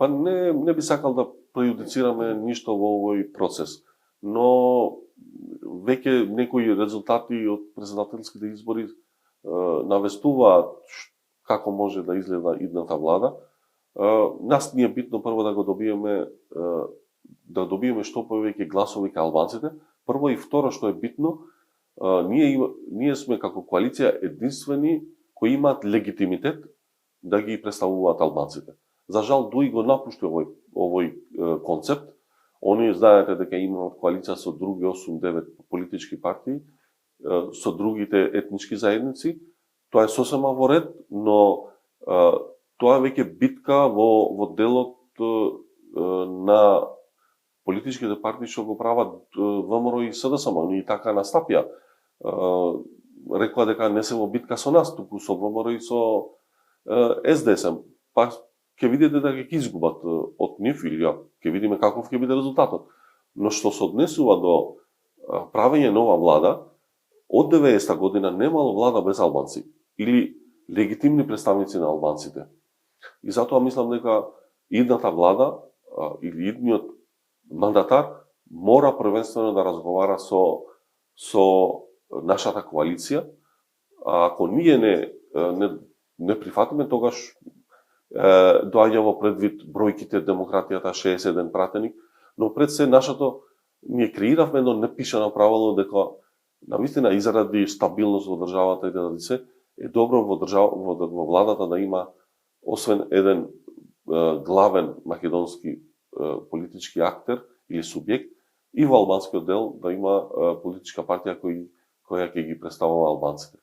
Па не би сакал да преюдицираме ништо во овој процес, но веќе некои резултати од претседателските избори навестуваат како може да изгледа идната влада. Нас ни е битно прво да го добиеме што повеќе гласови кај албанците. Прво и второ што е битно, ние сме како коалиција единствени кои имаат легитимитет да ги представуваат албанците. За жал ДУИ го напушти овој концепт. Они знаете дека имаат коалиција со други 8-9 политички партии, со другите етнички заедници. Тоа е сосема во ред, но тоа е веќе битка во делот на политичките партии што го прават ВМРО и СДСМ. Они така настапија. Рекоа дека не се во битка со нас, туку со ВМРО и со СДСМ. Па ќе видите дека ќе изгубат од нив или ќе видиме каков ќе биде резултатот. Но што се однесува до правење нова влада, од 90-та година немало влада без албанци или легитимни представници на албанците. И затоа мислам дека идната влада или идниот мандатар мора првенствено да разговара со нашата коалиција. Ако ние не прифатиме, тогаш доаѓа во предвид бројките демократијата 61 пратеник, но пред се ние креиравме едно непишано правило дека навистина и заради стабилност во државата и заради се е добро во владата да има освен еден главен македонски политички актер или субјект и во албанскиот дел да има политичка партија која ќе ги представува албанците.